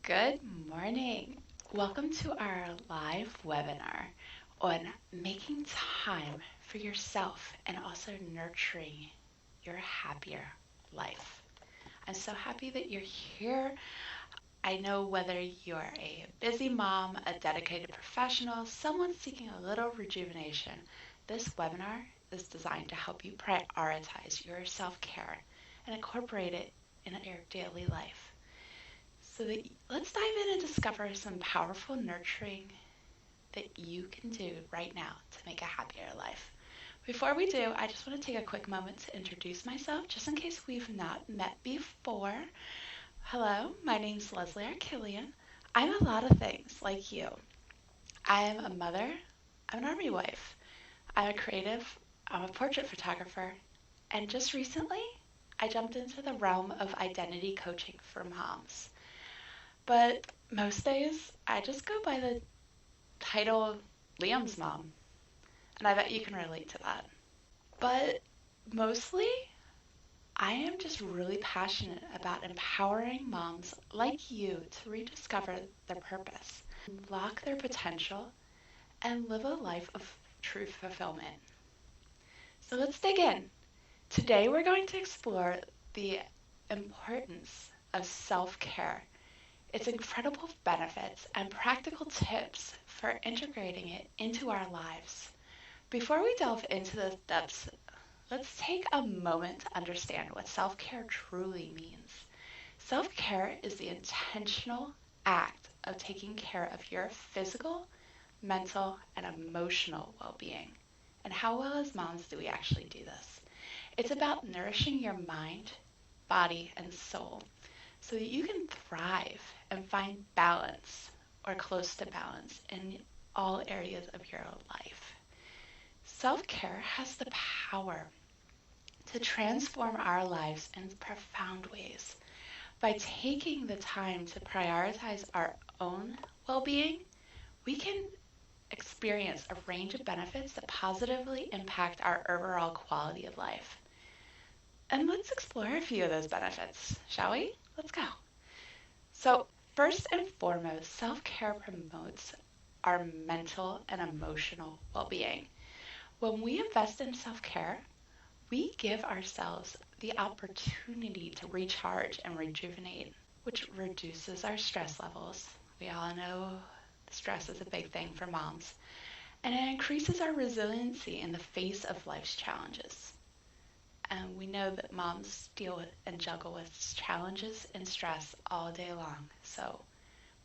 Good morning. Welcome to our live webinar on making time for yourself and also nurturing your happier life. I'm so happy that you're here. I know whether you're a busy mom, a dedicated professional, someone seeking a little rejuvenation, this webinar is designed to help you prioritize your self-care and incorporate it in your daily life. Let's dive in and discover some powerful nurturing that you can do right now to make a happier life. Before we do, I just want to take a quick moment to introduce myself, just in case we've not met before. Hello, my name's Leslie Arkillian. I'm a lot of things like you. I am a mother, I'm an army wife, I'm a creative, I'm a portrait photographer, and just recently, I jumped into the realm of identity coaching for moms. But most days, I just go by the title Liam's mom, and I bet you can relate to that. But mostly, I am just really passionate about empowering moms like you to rediscover their purpose, unlock their potential, and live a life of true fulfillment. So let's dig in. Today, we're going to explore the importance of self-care, its incredible benefits, and practical tips for integrating it into our lives. Before we delve into the depths, let's take a moment to understand what self-care truly means. Self-care is the intentional act of taking care of your physical, mental, and emotional well-being. And how well as moms do we actually do this? It's about nourishing your mind, body, and soul so that you can thrive and find balance or close to balance in all areas of your life. Self-care has the power to transform our lives in profound ways. By taking the time to prioritize our own well-being, we can experience a range of benefits that positively impact our overall quality of life. And let's explore a few of those benefits, shall we? Let's go. So, first and foremost, self-care promotes our mental and emotional well-being. When we invest in self-care, we give ourselves the opportunity to recharge and rejuvenate, which reduces our stress levels. We all know stress is a big thing for moms, and it increases our resiliency in the face of life's challenges. And we know that moms deal with and juggle with challenges and stress all day long. So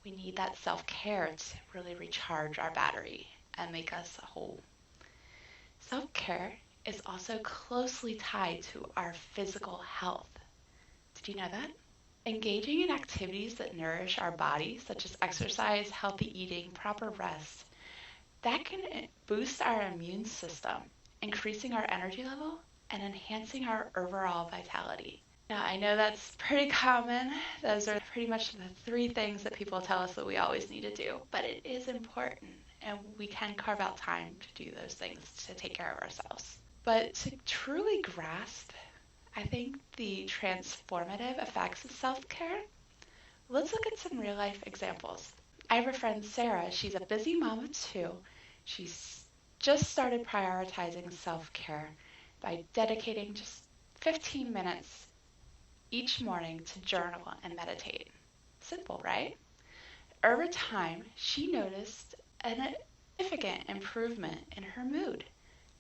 we need that self-care to really recharge our battery and make us whole. Self-care is also closely tied to our physical health. Did you know that? Engaging in activities that nourish our body, such as exercise, healthy eating, proper rest, that can boost our immune system, increasing our energy level and enhancing our overall vitality. Now, I know that's pretty common. Those are pretty much the three things that people tell us that we always need to do, but it is important, and we can carve out time to do those things to take care of ourselves. But to truly grasp, I think, the transformative effects of self-care, let's look at some real-life examples. I have a friend, Sarah. She's a busy mom of two. She's just started prioritizing self-care by dedicating just 15 minutes each morning to journal and meditate. Simple, right? Over time, she noticed a significant improvement in her mood,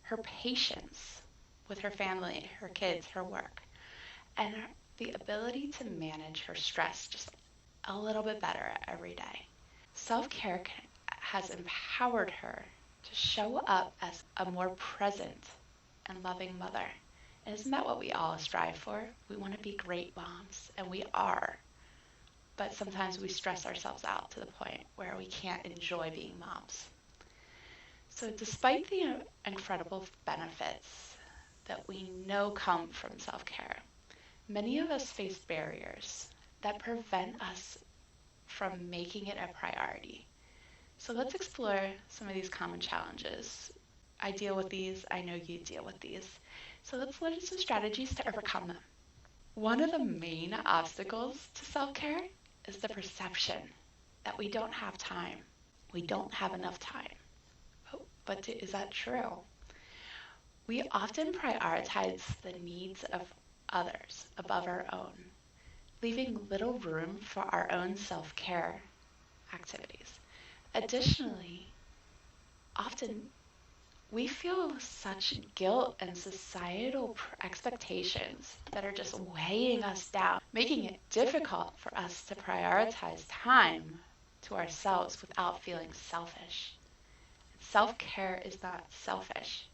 her patience with her family, her kids, her work, and the ability to manage her stress just a little bit better every day. Self-care has empowered her to show up as a more present and loving mother. And isn't that what we all strive for? We want to be great moms, and we are. But sometimes we stress ourselves out to the point where we can't enjoy being moms. So despite the incredible benefits that we know come from self-care, many of us face barriers that prevent us from making it a priority. So let's explore some of these common challenges. I deal with these, I know you deal with these. So let's look at some strategies to overcome them. One of the main obstacles to self-care is the perception that we don't have time. We don't have enough time. But is that true? We often prioritize the needs of others above our own, leaving little room for our own self-care activities. Additionally, often we feel such guilt and societal expectations that are just weighing us down, making it difficult for us to prioritize time to ourselves without feeling selfish. Self-care is not selfish.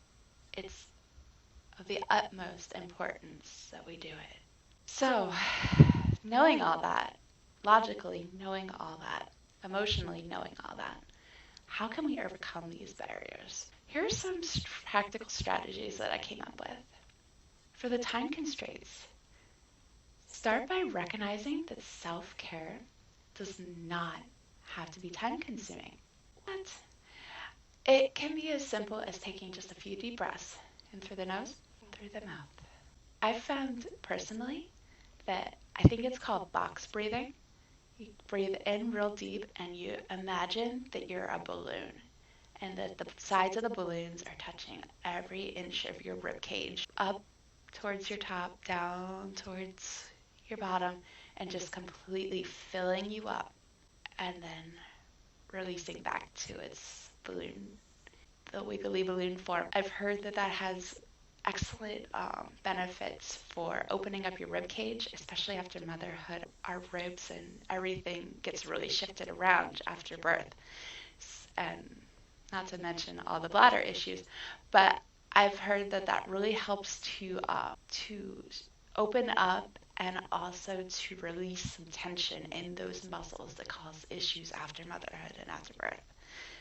It's of the utmost importance that we do it. So, knowing all that, logically knowing all that, emotionally knowing all that, how can we overcome these barriers? Here are some practical strategies that I came up with. For the time constraints, start by recognizing that self-care does not have to be time consuming. What? It can be as simple as taking just a few deep breaths in through the nose, through the mouth. I've found personally that I think it's called box breathing. You breathe in real deep and you imagine that you're a balloon and that the sides of the balloons are touching every inch of your rib cage, up towards your top, down towards your bottom, and just completely filling you up and then releasing back to its balloon, the wiggly balloon form. I've heard that that has excellent benefits for opening up your rib cage, especially after motherhood. Our ribs and everything gets really shifted around after birth, and not to mention all the bladder issues. But I've heard that that really helps to open up and also to release some tension in those muscles that cause issues after motherhood and after birth.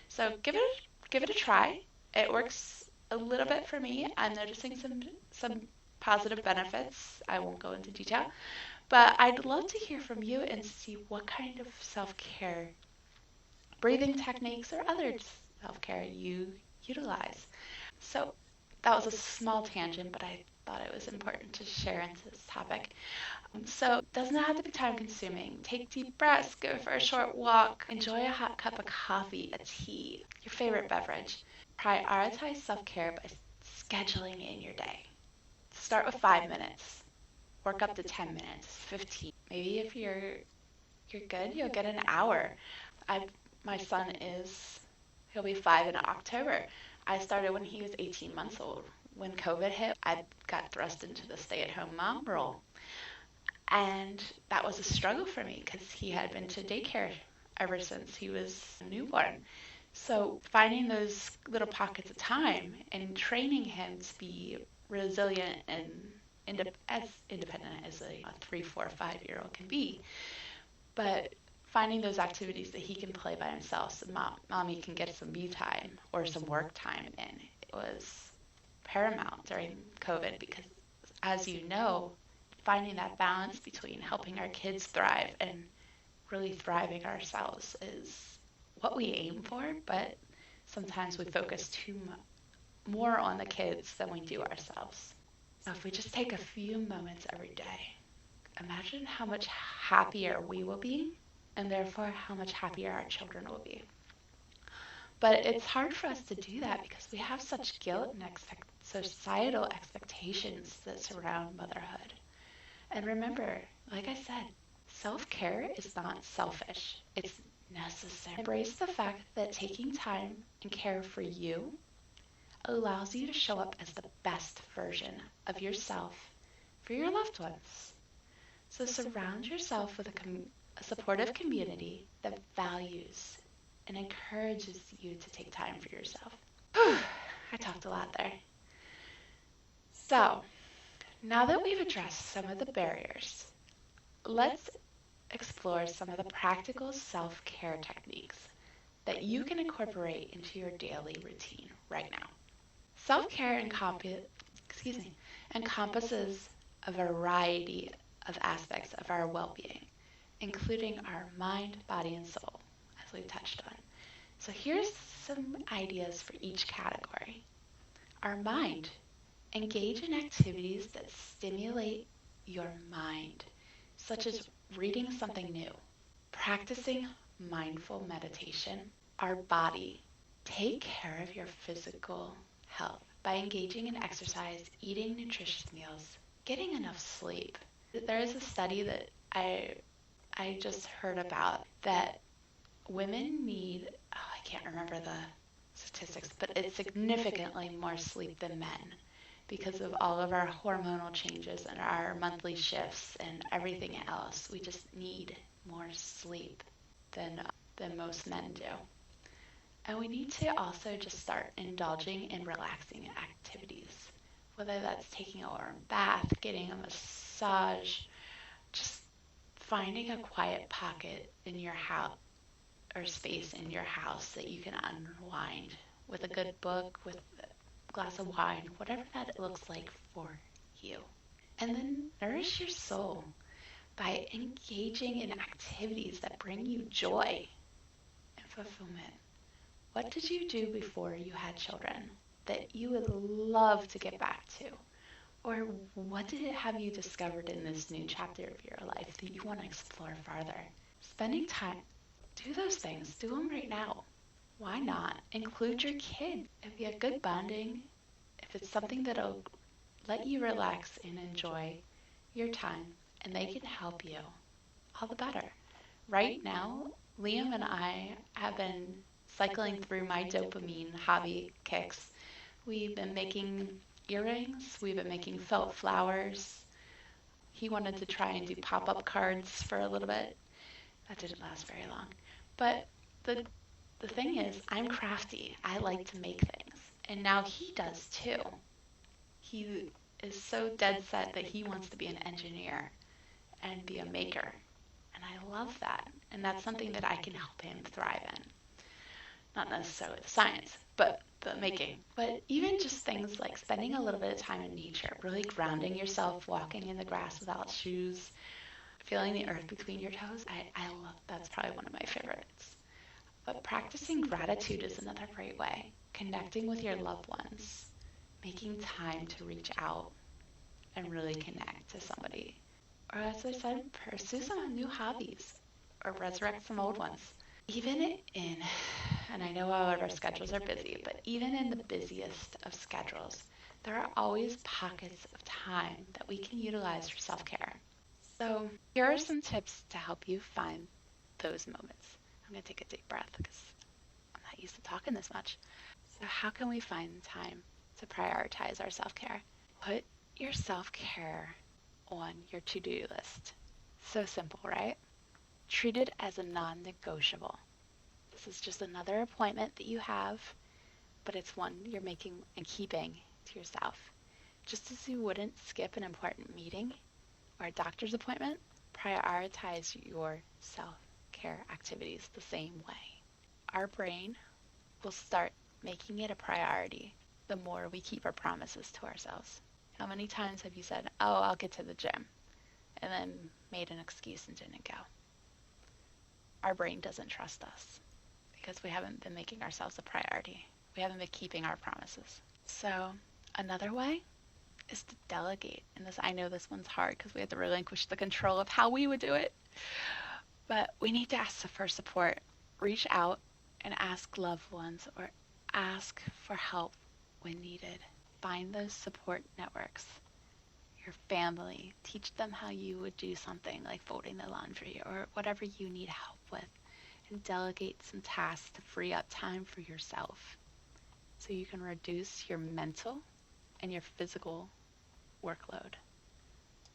So give it a try. It works a little bit for me. I'm noticing some positive benefits. I won't go into detail, but I'd love to hear from you and see what kind of self-care breathing techniques or other self-care you utilize. So that was a small tangent, but I thought it was important to share into this topic. So it does not have to be time consuming. Take deep breaths, go for a short walk, enjoy a hot cup of coffee, a tea, your favorite beverage. Prioritize self-care by scheduling in your day. Start with 5 minutes. Work up to 10 minutes, 15. Maybe if you're good, you'll get an hour. I my son he'll be 5 in October. I started when he was 18 months old. When COVID hit, I got thrust into the stay-at-home mom role. And that was a struggle for me because he had been to daycare ever since he was a newborn. So finding those little pockets of time and training him to be resilient and as independent as a 3, 4, 5-year-old can be, but finding those activities that he can play by himself so mommy can get some me time or some work time in, it was paramount during COVID because, as you know, finding that balance between helping our kids thrive and really thriving ourselves is what we aim for, but sometimes we focus more on the kids than we do ourselves. So if we just take a few moments every day, imagine how much happier we will be, and therefore how much happier our children will be. But it's hard for us to do that because we have such guilt and societal expectations that surround motherhood. And remember, like I said, self-care is not selfish. It's necessary. Embrace the fact that taking time and care for you allows you to show up as the best version of yourself for your loved ones. So surround yourself with a supportive community that values and encourages you to take time for yourself. Whew, I talked a lot there. So, now that we've addressed some of the barriers, let's explore some of the practical self-care techniques that you can incorporate into your daily routine right now. Self-care encompasses a variety of aspects of our well-being, including our mind, body, and soul, as we've touched on. So here's some ideas for each category. Our mind. Engage in activities that stimulate your mind, such as reading something new, practicing mindful meditation, our body. Take care of your physical health by engaging in exercise, eating nutritious meals, getting enough sleep. There is a study that I just heard about that women need, oh, I can't remember the statistics, but it's significantly more sleep than men because of all of our hormonal changes and our monthly shifts and everything else. We just need more sleep than most men do. And we need to also just start indulging in relaxing activities, whether that's taking a warm bath, getting a massage, just finding a quiet pocket in your house or space in your house that you can unwind with a good book, with a glass of wine, whatever that looks like for you. And then nourish your soul by engaging in activities that bring you joy and fulfillment. What did you do before you had children that you would love to get back to? Or what did it have you discovered in this new chapter of your life that you want to explore farther? Spending time, do those things. Do them right now. Why not? Include your kid. It'd be a good bonding. If it's something that'll let you relax and enjoy your time and they can help you, all the better. Right now, Liam and I have been cycling through my dopamine hobby kicks. We've been making earrings. We've been making felt flowers. He wanted to try and do pop-up cards for a little bit. That didn't last very long. But the thing is, I'm crafty. I like to make things. And now he does too. He is so dead set that he wants to be an engineer and be a maker. And I love that. And that's something that I can help him thrive in. Not necessarily the science, but the making. But even just things like spending a little bit of time in nature, really grounding yourself, walking in the grass without shoes, feeling the earth between your toes. I love, that's probably one of my favorites. But practicing gratitude is another great way. Connecting with your loved ones, making time to reach out and really connect to somebody. Or as I said, pursue some new hobbies or resurrect some old ones. Even in, and I know all of our schedules are busy, but even in the busiest of schedules, there are always pockets of time that we can utilize for self-care. So here are some tips to help you find those moments. I'm going to take a deep breath because I'm not used to talking this much. So how can we find time to prioritize our self-care? Put your self-care on your to-do list. So simple, right? Treat it as a non-negotiable. This is just another appointment that you have, but it's one you're making and keeping to yourself. Just as you wouldn't skip an important meeting or a doctor's appointment, prioritize your self-care activities the same way. Our brain will start making it a priority the more we keep our promises to ourselves. How many times have you said, oh, I'll get to the gym, and then made an excuse and didn't go? Our brain doesn't trust us because we haven't been making ourselves a priority. We haven't been keeping our promises. So another way is to delegate. And this, I know this one's hard because we have to relinquish the control of how we would do it. But we need to ask for support. Reach out and ask loved ones or ask for help when needed. Find those support networks. Your family. Teach them how you would do something like folding the laundry or whatever you need help with. And delegate some tasks to free up time for yourself so you can reduce your mental and your physical workload.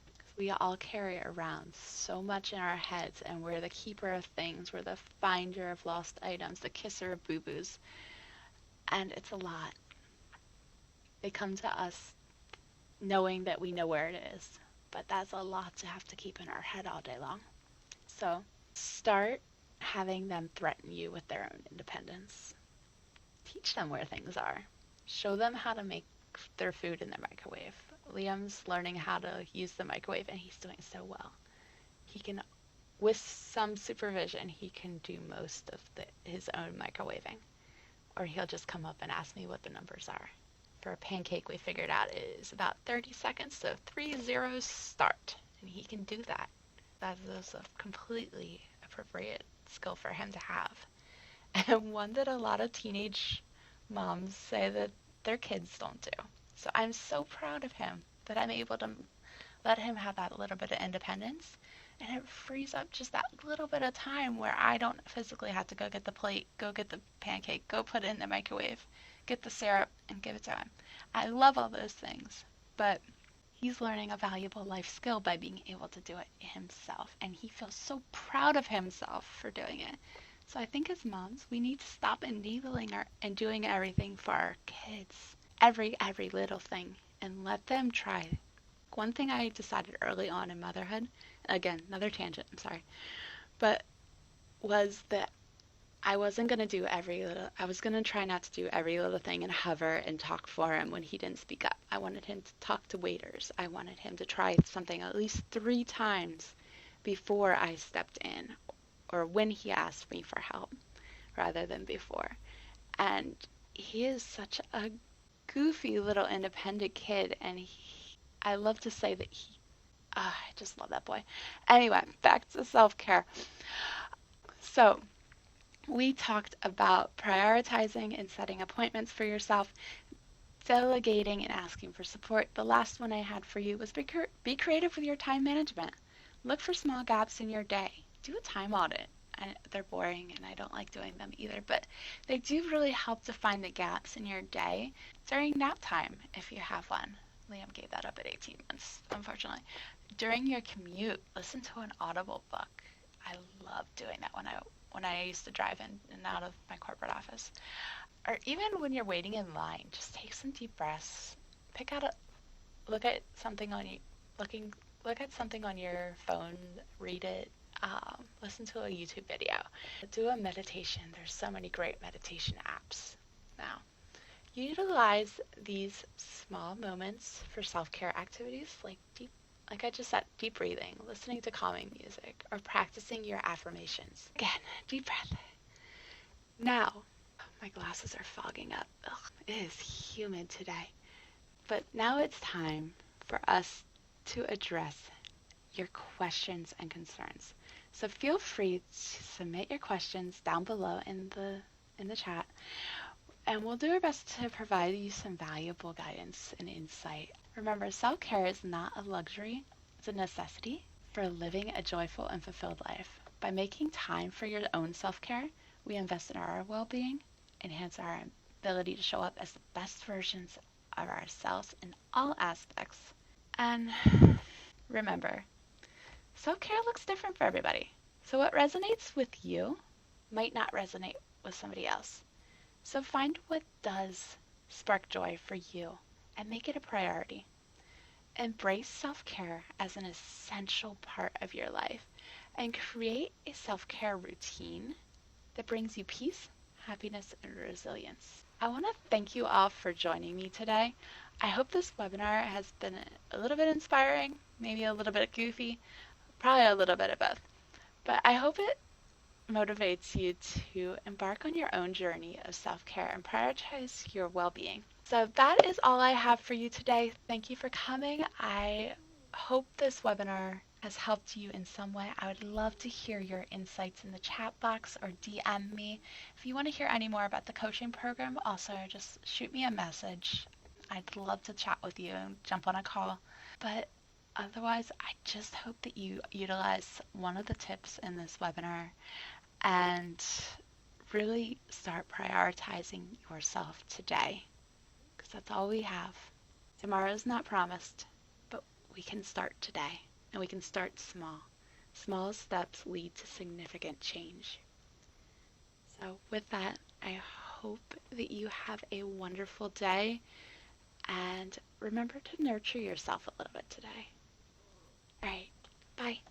Because we all carry around so much in our heads, and we're the keeper of things, we're the finder of lost items, the kisser of boo-boos, and it's a lot. They come to us knowing that we know where it is, but that's a lot to have to keep in our head all day long. So start having them threaten you with their own independence. Teach them where things are. Show them how to make their food in their microwave. Liam's learning how to use the microwave, and he's doing so well. He can, with some supervision, he can do most of his own microwaving. Or he'll just come up and ask me what the numbers are. For a pancake, we figured out it is about 30 seconds, so 3 zeros start. And he can do that. That is a completely appropriate skill for him to have. And one that a lot of teenage moms say that their kids don't do. So I'm so proud of him that I'm able to let him have that little bit of independence. And it frees up just that little bit of time where I don't physically have to go get the plate, go get the pancake, go put it in the microwave, get the syrup, and give it to him. I love all those things, but he's learning a valuable life skill by being able to do it himself. And he feels so proud of himself for doing it. So I think as moms, we need to stop enabling and doing everything for our kids. Every little thing. And let them try. One thing I decided early on in motherhood, again, another tangent, I'm sorry, but was that I wasn't going to do I was going to try not to do every little thing and hover and talk for him when he didn't speak up. I wanted him to talk to waiters. I wanted him to try something at least 3 times before I stepped in or when he asked me for help rather than before. And he is such a goofy little independent kid, and I love to say that I just love that boy. Anyway, back to self-care. So, we talked about prioritizing and setting appointments for yourself, delegating and asking for support. The last one I had for you was be creative with your time management. Look for small gaps in your day. Do a time audit. They're boring and I don't like doing them either, but they do really help to find the gaps in your day during nap time if you have one. Liam gave that up at 18 months, unfortunately. During your commute, listen to an Audible book. I love doing that when I used to drive in and out of my corporate office. Or even when you're waiting in line, just take some deep breaths. Pick out look at something on you, look at something on your phone, read it, listen to a YouTube video, do a meditation. There's so many great meditation apps now. Utilize these small moments for self-care activities like I just said, deep breathing, listening to calming music, or practicing your affirmations. Again, deep breath. Now, my glasses are fogging up. Ugh, it is humid today. But now it's time for us to address your questions and concerns. So feel free to submit your questions down below in the chat, and we'll do our best to provide you some valuable guidance and insight. Remember, self-care is not a luxury, it's a necessity for living a joyful and fulfilled life. By making time for your own self-care, we invest in our well-being, enhance our ability to show up as the best versions of ourselves in all aspects. And remember, self-care looks different for everybody. So what resonates with you might not resonate with somebody else. So find what does spark joy for you and make it a priority. Embrace self-care as an essential part of your life and create a self-care routine that brings you peace, happiness, and resilience. I want to thank you all for joining me today. I hope this webinar has been a little bit inspiring, maybe a little bit goofy, probably a little bit of both. But I hope it motivates you to embark on your own journey of self-care and prioritize your well-being. So that is all I have for you today. Thank you for coming. I hope this webinar has helped you in some way. I would love to hear your insights in the chat box or DM me. If you want to hear any more about the coaching program, also just shoot me a message. I'd love to chat with you and jump on a call. But otherwise, I just hope that you utilize one of the tips in this webinar and really start prioritizing yourself today, because that's all we have. Tomorrow's not promised, but we can start today, and we can start small. Small steps lead to significant change. So with that, I hope that you have a wonderful day, and remember to nurture yourself a little bit today. All right, bye.